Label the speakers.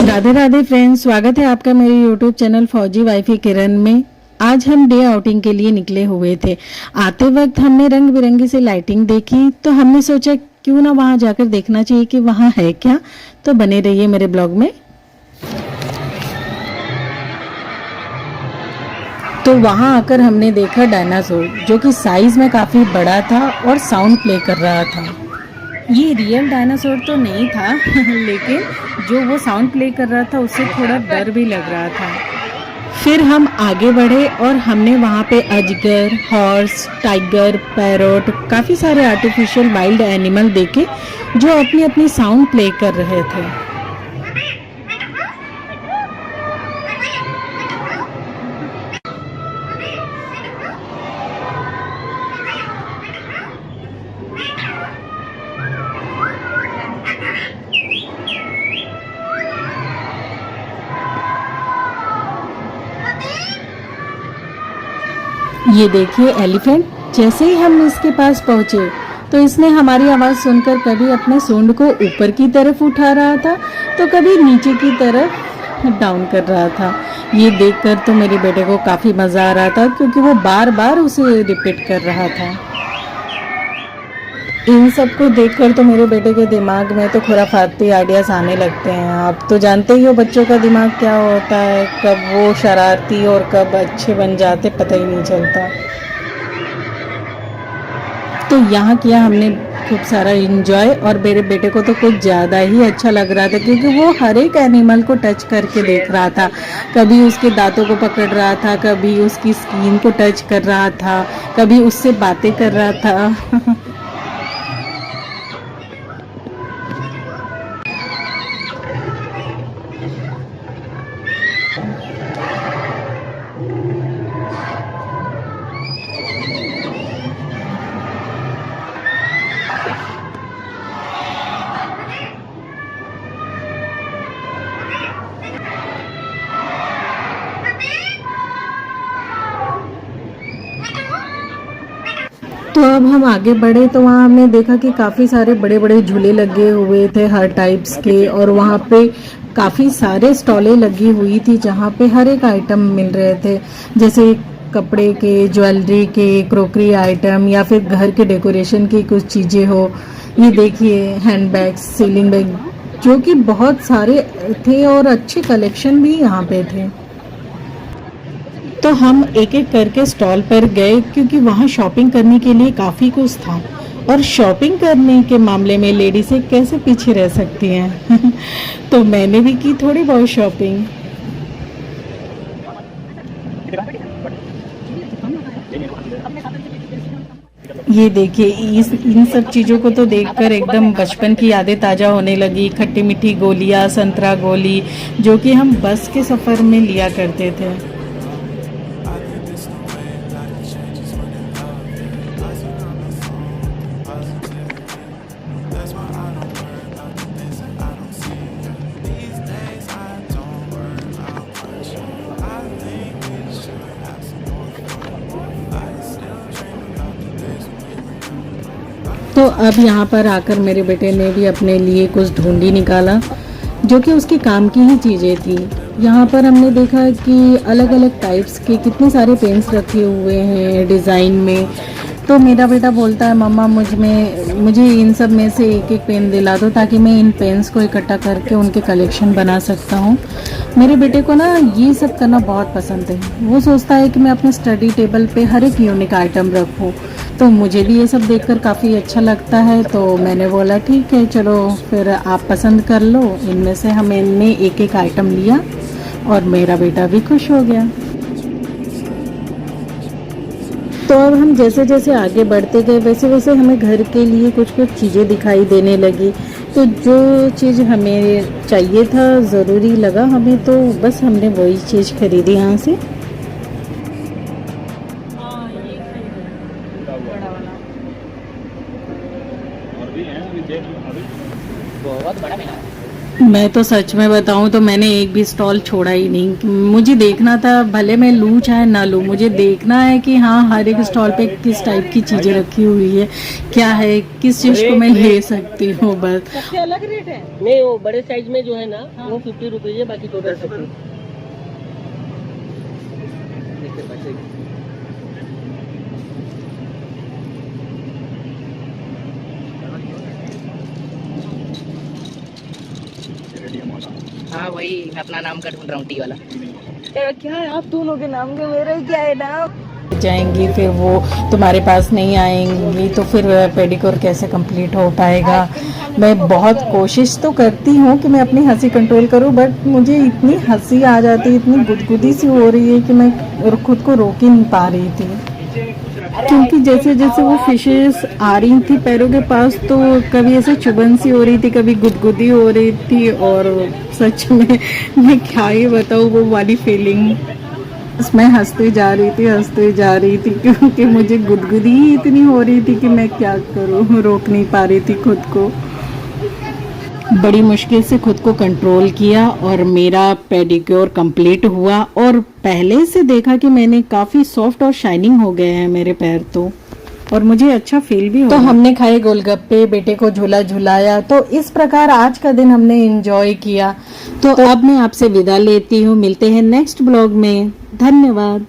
Speaker 1: Radhe Radhe friends, स्वागत है आपका मेरे यूट्यूब चैनल फौजी वाइफी किरण में। आज हम डे आउटिंग के लिए निकले हुए थे। आते वक्त हमने रंग बिरंगी से लाइटिंग देखी, तो हमने सोचा क्यों ना वहां जाकर देखना चाहिए कि वहां है क्या। तो बने रहिए मेरे ब्लॉग में। तो वहां आकर हमने देखा डायनासोर, जो कि साइज में काफी बड़ा था और साउंड प्ले कर रहा था। ये रियल डायनासोर तो नहीं था लेकिन जो वो साउंड प्ले कर रहा था उससे थोड़ा डर भी लग रहा था। फिर हम आगे बढ़े और हमने वहाँ पे अजगर, हॉर्स, टाइगर, पैरोट, काफ़ी सारे आर्टिफिशियल वाइल्ड एनिमल देखे जो अपनी अपनी साउंड प्ले कर रहे थे। ये देखिए एलिफेंट। जैसे ही हम इसके पास पहुंचे तो इसने हमारी आवाज़ सुनकर कभी अपने सूंड को ऊपर की तरफ उठा रहा था तो कभी नीचे की तरफ डाउन कर रहा था। ये देखकर तो मेरे बेटे को काफ़ी मज़ा आ रहा था क्योंकि वो बार बार उसे रिपीट कर रहा था। इन सब को देखकर तो मेरे बेटे के दिमाग में तो खुराफाती आइडियाज़ आने लगते हैं। आप तो जानते ही हो बच्चों का दिमाग क्या होता है, कब वो शरारती और कब अच्छे बन जाते पता ही नहीं चलता। तो यहाँ किया हमने खूब सारा एंजॉय और मेरे बेटे को तो कुछ ज़्यादा ही अच्छा लग रहा था क्योंकि वो हर एक एनिमल को टच करके देख रहा था। कभी उसके दांतों को पकड़ रहा था, कभी उसकी स्किन को टच कर रहा था, कभी उससे बातें कर रहा था तो अब हम आगे बढ़े तो वहाँ हमने देखा कि काफ़ी सारे बड़े बड़े झूले लगे हुए थे हर टाइप्स के, और वहाँ पे काफ़ी सारे स्टॉलें लगी हुई थी जहाँ पे हर एक आइटम मिल रहे थे, जैसे कपड़े के, ज्वेलरी के, क्रोकरी आइटम या फिर घर के डेकोरेशन की कुछ चीज़ें हो। ये देखिए हैंड बैग्स, सीलिंग बैग, जो कि बहुत सारे थे और अच्छे कलेक्शन भी यहाँ पे थे। तो हम एक एक करके स्टॉल पर गए क्योंकि वहाँ शॉपिंग करने के लिए काफ़ी कुछ था, और शॉपिंग करने के मामले में लेडीज़ें कैसे पीछे रह सकती हैं तो मैंने भी की थोड़ी बहुत शॉपिंग। ये देखिए इन सब चीज़ों को तो देखकर एकदम बचपन की यादें ताज़ा होने लगी। खट्टी मीठी गोलियाँ, संतरा गोली, जो कि हम बस के सफ़र में लिया करते थे। तो अब यहाँ पर आकर मेरे बेटे ने भी अपने लिए कुछ ढूंढी निकाला जो कि उसके काम की ही चीज़ें थी। यहाँ पर हमने देखा कि अलग अलग टाइप्स के कितने सारे पेन्स रखे हुए हैं डिज़ाइन में। तो मेरा बेटा बोलता है मम्मा मुझे इन सब में से एक एक पेन दिला दो ताकि मैं इन पेन्स को इकट्ठा करके उनके कलेक्शन बना सकता हूँ। मेरे बेटे को ना ये सब करना बहुत पसंद है। वो सोचता है कि मैं अपने स्टडी टेबल पे हर एक यूनिक आइटम रखूँ। तो मुझे भी ये सब देखकर काफ़ी अच्छा लगता है। तो मैंने बोला ठीक है चलो फिर आप पसंद कर लो। इनमें से हमने एक एक आइटम लिया और मेरा बेटा भी खुश हो गया। तो अब हम जैसे जैसे आगे बढ़ते गए वैसे वैसे हमें घर के लिए कुछ कुछ चीज़ें दिखाई देने लगी। तो जो चीज़ हमें चाहिए था, ज़रूरी लगा हमें, तो बस हमने वही चीज़ खरीदी यहाँ से।
Speaker 2: बहुत बड़ा मेला है।
Speaker 1: मैं तो सच में बताऊं तो मैंने एक भी स्टॉल छोड़ा ही नहीं। मुझे देखना था, भले मैं लूँ चाहे ना लूँ, मुझे देखना है कि हाँ हर एक स्टॉल पे किस टाइप की चीज़ें रखी हुई है, क्या है, किस चीज़ को मैं ले सकती हूँ बस।
Speaker 2: सबसे अलग रेट है? नहीं, वो बड़े साइज में जो है ना, हाँ। वो 50 रुपीज है, बाकी टोटल 50। हाँ वही, मैं अपना नाम का ढूंढ रहा हूँ, टी वाला। क्या है आप दोनों के नाम के, मेरा क्या है नाम?
Speaker 1: जाएंगी फिर वो तुम्हारे पास नहीं आएंगी तो फिर पेडिक्योर कैसे कंप्लीट हो पाएगा। मैं बहुत कोशिश तो करती हूँ कि मैं अपनी हंसी कंट्रोल करूँ, बट मुझे इतनी हंसी आ जाती है, इतनी गुदगुदी सी हो रही है कि मैं खुद को रोक ही नहीं पा रही थी। क्योंकि जैसे जैसे वो फिशेस आ रही थी पैरों के पास तो कभी ऐसे चुभन सी हो रही थी, कभी गुदगुदी हो रही थी, और सच में मैं क्या ही बताऊँ वो वाली फीलिंग। बस मैं हंसते जा रही थी क्योंकि मुझे गुदगुदी ही इतनी हो रही थी कि मैं क्या करूँ, रोक नहीं पा रही थी खुद को। बड़ी मुश्किल से खुद को कंट्रोल किया और मेरा पेडिक्योर कंप्लीट हुआ, और पहले से देखा कि मैंने काफ़ी सॉफ्ट और शाइनिंग हो गए हैं मेरे पैर तो, और मुझे अच्छा फील भी हो। तो हमने खाए गोलगप्पे, बेटे को झूला झुलाया, तो इस प्रकार आज का दिन हमने एंजॉय किया। तो अब मैं आपसे विदा लेती हूँ, मिलते हैं नेक्स्ट ब्लॉग में। धन्यवाद।